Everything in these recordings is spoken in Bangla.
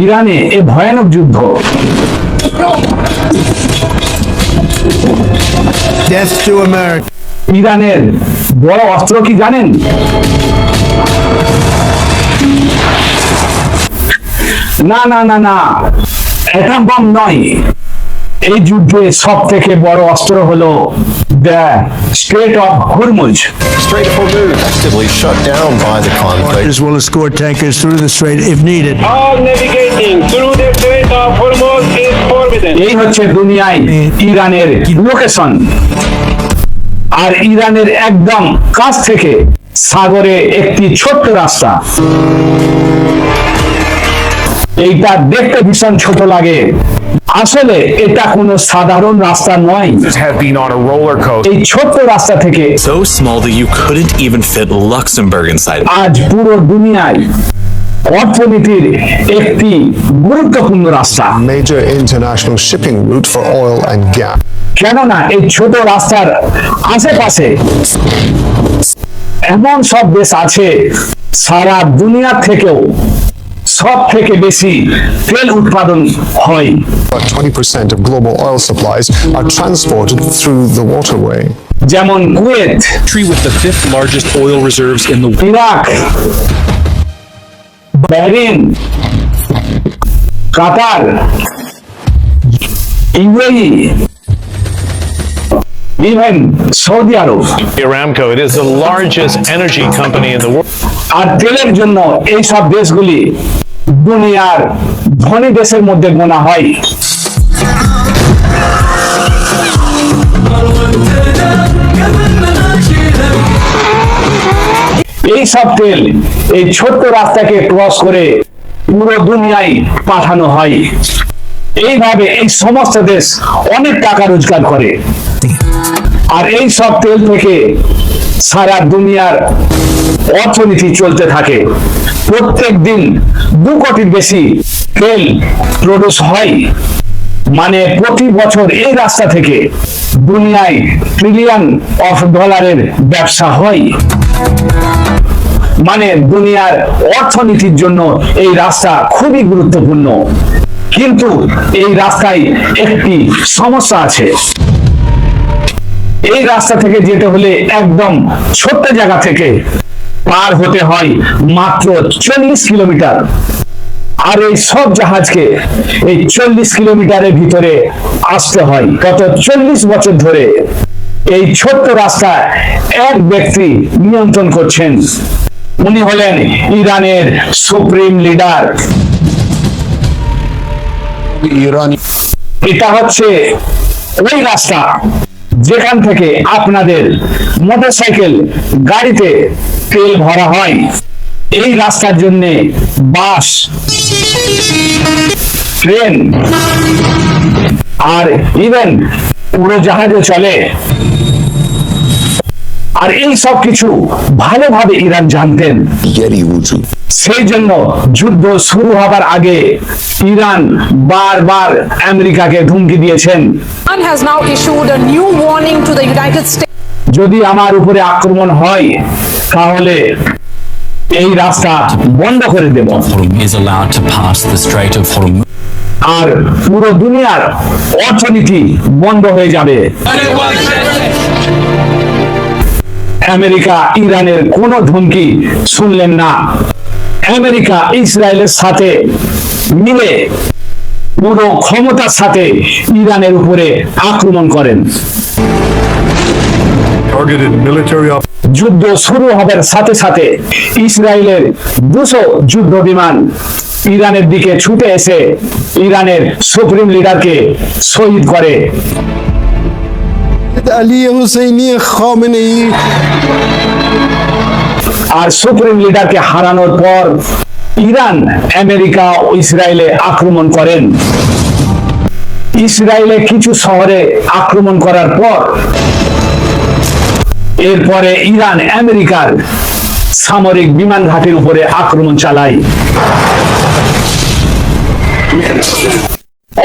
ইরানে এ ভয়ানক যুদ্ধ। Death to America. ইরানের বড় অস্ত্র কি জানেন? না না না না, অ্যাটম বম নয়। এই যুদ্ধে সব থেকে বড় অস্ত্র হলো the strait of Hormuz. Strait of Hormuz actively shut down by the conflict. As well as escort tankers through the strait if needed. All navigating through the Strait of Hormuz is forbidden. এই হচ্ছে দুনিয়ায় ইরানের লোকেশন। আর ইরানের একদম কাছ থেকে সাগরে একটি ছোট্ট রাস্তা। এইটা দেখতে ভীষণ ছোট লাগে, আসলে এটা কোনো সাধারণ রাস্তা নয়। Have been on a roller coaster. এই ছোট্ট রাস্তা থেকে So small that you couldn't even fit Luxembourg inside. আজ পুরো দুনিয়ায় অর্থনীতির একটি গুরুত্বপূর্ণ রাস্তা। Major international shipping route for oil and gas. কেননা এই ছোট রাস্তার আশেপাশে এমন সব দেশ আছে সারা দুনিয়া থেকেও সব থেকে বেশি তেল উৎপাদন হয়। About 20% of global oil supplies are transported through the waterway. যেমন Kuwait, Country with the 5th largest oil reserves in the world. Iraq, Bahrain, Qatar, UAE, even Saudi Arab. Aramco, it is the largest energy company in the world. আর তেলের জন্য এই সব দেশগুলি দুনিয়ার ধনী দেশের মধ্যে গোনা হয়। এই সব তেল এই ছোট্ট রাস্তাকে ক্রস করে পুরো দুনিয়ায় পাঠানো হয়। এইভাবে এই সমস্ত দেশ অনেক টাকা রোজগার করে। আর এই সব তেল থেকে সারা দুনিয়ার অর্থনীতি চলতে থাকে। প্রত্যেক দিন 2 কোটির বেশি তেল প্রডিউস হয়। মানে প্রতি বছর এই রাস্তা থেকে দুনিয়ায় ট্রিলিয়ন অফ ডলারের ব্যবসা হয়। মানে দুনিয়ার অর্থনীতির জন্য এই রাস্তা খুবই গুরুত্বপূর্ণ। কিন্তু এই রাস্তায় একটি সমস্যা আছে। এই রাস্তা থেকে যেতে হলে একদম ছোট্ট জায়গা থেকে পার হতে হয় মাত্র 40 কিলোমিটার। আর এই সব জাহাজকে এই 40 কিলোমিটারের ভিতরে আসতে হয়। গত 40 বছর ধরে এই ছোট্ট রাস্তা এক ব্যক্তি নিয়ন্ত্রণ করছেন। উনি হলেন ইরানের সুপ্রিম লিডার। এটা হচ্ছে ওই রাস্তা যেখান থেকে আপনাদের মোটরসাইকেল গাড়িতে তেল ভরা হয়। এই রাস্তার জন্য বাস, ট্রেন আর ইভেন উড়োজাহাজও চলে। আর এই সব কিছু ভালোভাবে ইরান জানতেন। সেই জন্য যুদ্ধ শুরু হবার আগে ইরান বারবার আমেরিকাকে হুমকি দিয়েছেন, Iran has now issued a new warning to the United States. যদি আমার উপরে আক্রমণ হয় তাহলে এই রাস্তা বন্ধ করে দেব Is allowed to pass the Strait of Hormuz. আর পুরো দুনিয়ার অর্থনীতি বন্ধ হয়ে যাবে। আমেরিকা ইরানের কোনো ধমকি শুনলেন না। আমেরিকা ইসরায়েলের সাথে মিলে পুরো ক্ষমতার সাথে ইরানের উপরে আক্রমণ করেন। Targeted military যুদ্ধ শুরু হবার সাথে সাথে ইসরায়েলের 200 যুদ্ধ বিমান ইরানের দিকে ছুটে এসে ইরানের সুপ্রিম লিডারকে শহীদ করে। Ali Husseini Khamenei. আর সুপ্রিম লিডারকে হারানোর পর ইরান আমেরিকা ও ইসরায়েলে আক্রমণ করেন। ইসরায়েলে কিছু শহরে আক্রমণ করার পর এরপরে ইরান আমেরিকার সামরিক বিমান ঘাঁটির উপরে আক্রমণ চালায়।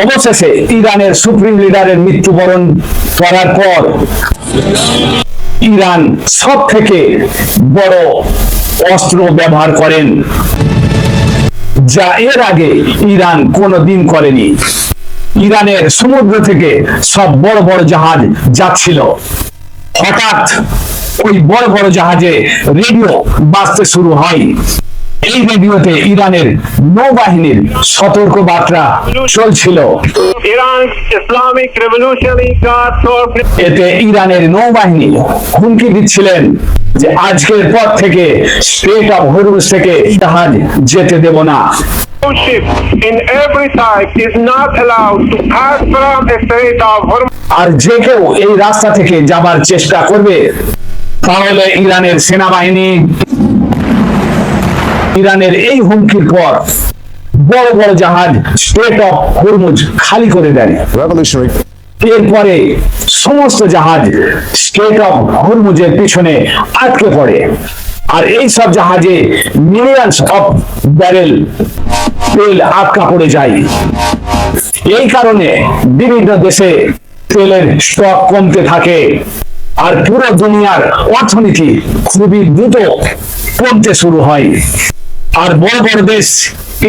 অবশেষে ইরানের সুপ্রিম লিডারের মৃত্যুবরণ করার পর ইরান সব থেকে বড় অস্ত্র ব্যবহার করেন, যা এর আগে ইরান কোনোদিন করেনি। ইরানের সমুদ্র থেকে সব বড় বড় জাহাজ যাচ্ছিল, হঠাৎ ওই বড় বড় জাহাজে রেডিও বাজতে শুরু হয়। এই রেডিওতে ইরানের নৌবাহিনীর সতর্ক বার্তা চলছিল। Iran's Islamic Revolutionary Guard Corps এতে ইরানের নৌবাহিনী হুমকি দিচ্ছিলেন যে আজকের পর থেকে স্ট্রেট অফ হরমুজ থেকে জাহাজ যেতে দেব না। ship in every site is not allowed to pass from the Strait of Hormuz. আর যে কেউ এই রাস্তা থেকে যাবার চেষ্টা করবে তাহলে ইরানের সেনাবাহিনী ইরানের এই হুমকির পর বড় বড় জাহাজ স্ট্রেট অফ হরমুজ খালি করে দেয়। Revolutionary এরপরে সমস্ত জাহাজ স্ট্রেট অফ হরমুজের পিছনে আটকে পড়ে, আর এই সব জাহাজে মিলিয়নস অফ ব্যারেল তেল আটকা পড়ে যায়। এই কারণে বিভিন্ন দেশে তেলের স্টক কমতে থাকে, আর পুরো দুনিয়ার অর্থনীতি খুবই দ্রুত কমতে শুরু হয়। আর বড় বড় দেশ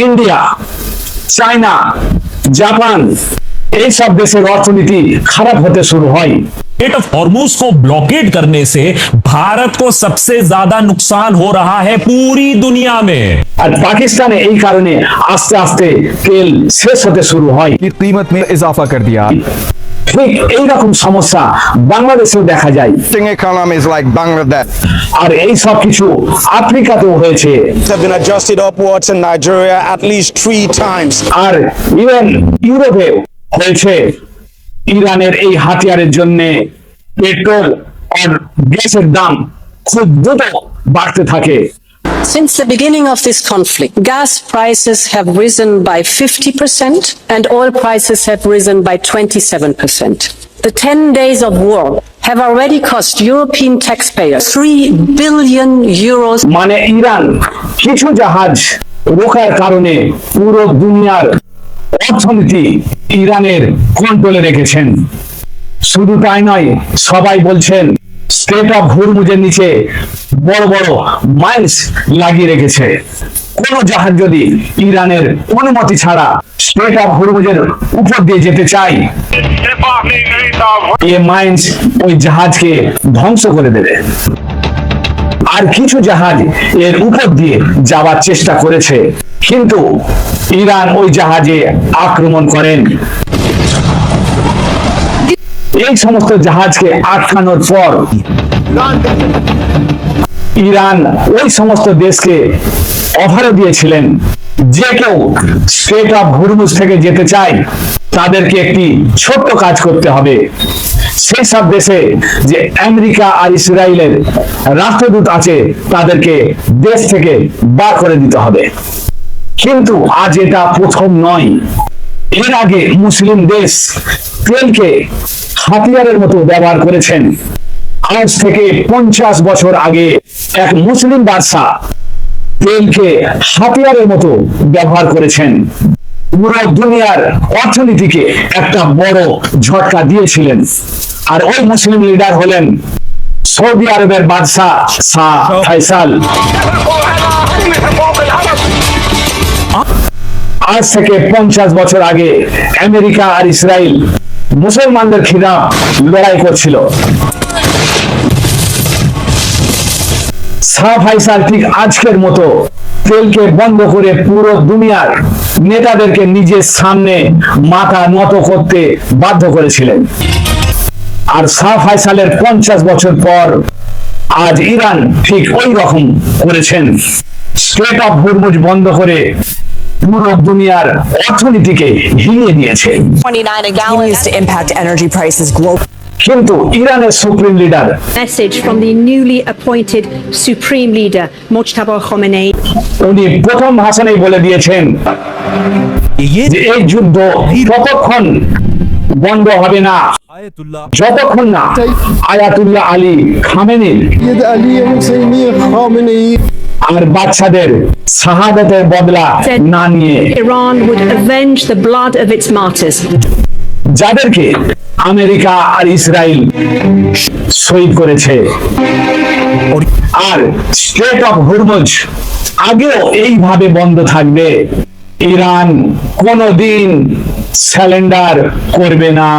ইন্ডিয়া, চায়না, জাপান এই সব দেশের অর্থনীতি খারাপ হতে শুরু হয়। स्ट्रेट ऑफ हॉर्मुज को ब्लॉकेड करने से भारत को सबसे ज्यादा नुकसान हो रहा है पूरी दुनिया में। আর পাকিস্তানে এই কারণে আস্তে আস্তে তেল শেষ হতে শুরু হয়। की कीमत में इजाफा कर दिया। ঠিক এইরকম সমস্যা বাংলাদেশেও দেখা যায়, economies like Bangladesh আর এই সব কিছু আফ্রিকাতেও হয়েছে। have been adjusted upwards in Nigeria at least 3 times. আর ইভেন ইউরোপে হয়েছে। ইরানের এই হাতিয়ারের জন্য পেট্রোল আর গ্যাসের দাম খুব দ্রুত বাড়তে থাকে। Since the beginning of this conflict, gas prices have risen by 50% and oil prices have risen by 27%. The 10 days of war have already cost European taxpayers 3 billion euros. মানে ইরান কিছু জাহাজ রোকার কারণে পুরো দুনিয়ার অর্থনীতি ইরানের কন্ট্রোলে রেখেছেন। শুধু তাই নয়, সবাই বলছেন স্ট্রেট অফ হরমুজের নিচে বড় বড় মাইন্স লাগিয়ে রেখেছে। কোন জাহাজ যদি ইরানের অনুমতি ছাড়া স্ট্রেট অফ হরমুজের উপর দিয়ে যেতে চায়, Step off the Strait of Hormuz. এই মাইন্স ওই জাহাজকে ধ্বংস করে দেবে। আর কিছু জাহাজ এর উপর দিয়ে যাওয়ার চেষ্টা করেছে, কিন্তু ইরান ওই জাহাজে আক্রমণ করেন। এই সমস্ত জাহাজকে আটকানোর পর ইরান ওই সমস্ত দেশকে অফারও দিয়েছিলেন, যে কেউ স্ট্রেট অফ হরমুজ থেকে যেতে চায় তাদেরকে একটি ছোট্ট কাজ করতে হবে। সেই সব দেশে যে আমেরিকা আর ইসরায়েলের রাষ্ট্রদূত আছে তাদেরকে দেশ থেকে বার করে দিতে হবে। কিন্তু আজ এটা প্রথম নয়, এর আগে মুসলিম দেশ তেলকে হাতিয়ারের মতো ব্যবহার করেছেন। আজ থেকে 50 বছর আগে এক মুসলিম বাদশা তেলকে হাতিয়ারের মতো ব্যবহার করেছেন, পুরো দুনিয়ার অর্থনীতিকে একটা বড় ঝটকা দিয়েছিলেন। আর ওই মুসলিম লিডার হলেন সৌদি আরবের বাদশা শাহ ফয়সাল। আজ থেকে 50 বছর আগে আমেরিকা আর ইসরায়েল মুসলমানদের খিলাফ লড়াই করছিল। শাহ ফয়সাল ঠিক আজকের মতো তেলকে বন্ধ করে পুরো দুনিয়ার নেতাদেরকে নিজের সামনে মাথা নত করতে বাধ্য করেছিলেন। আর শাহ ফয়সালের 50 বছর পর আজ ইরান ঠিক ওই রকম করেছেন, স্ট্রেট অফ হরমুজ বন্ধ করে পুরো দুনিয়ার অর্থনীতিকে হিলিয়ে দিয়েছে। 29 a gallon to impact energy prices globally. কিন্তু ইরানের supreme leader Message from the newly appointed Supreme Leader, Mojtaba Khamenei. উনি প্রথম ভাষণেই বলে দিয়েছেন যে এই যুদ্ধ ততক্ষণ বন্ধ হবে না যতক্ষণ না আয়াতুল্লাহ আলী খামেনির আর বাচ্চাদের শাহাদাতের বদলা না নিয়ে Iran would avenge the blood of its martyrs. যাদেরকে আমেরিকা আর ইসরায়েল শহীদ করেছে। আর স্ট্রেট অফ হরমুজ আগেও এইভাবে বন্ধ থাকবে। ইরান কোনোদিন স্যালেন্ডার করবে না।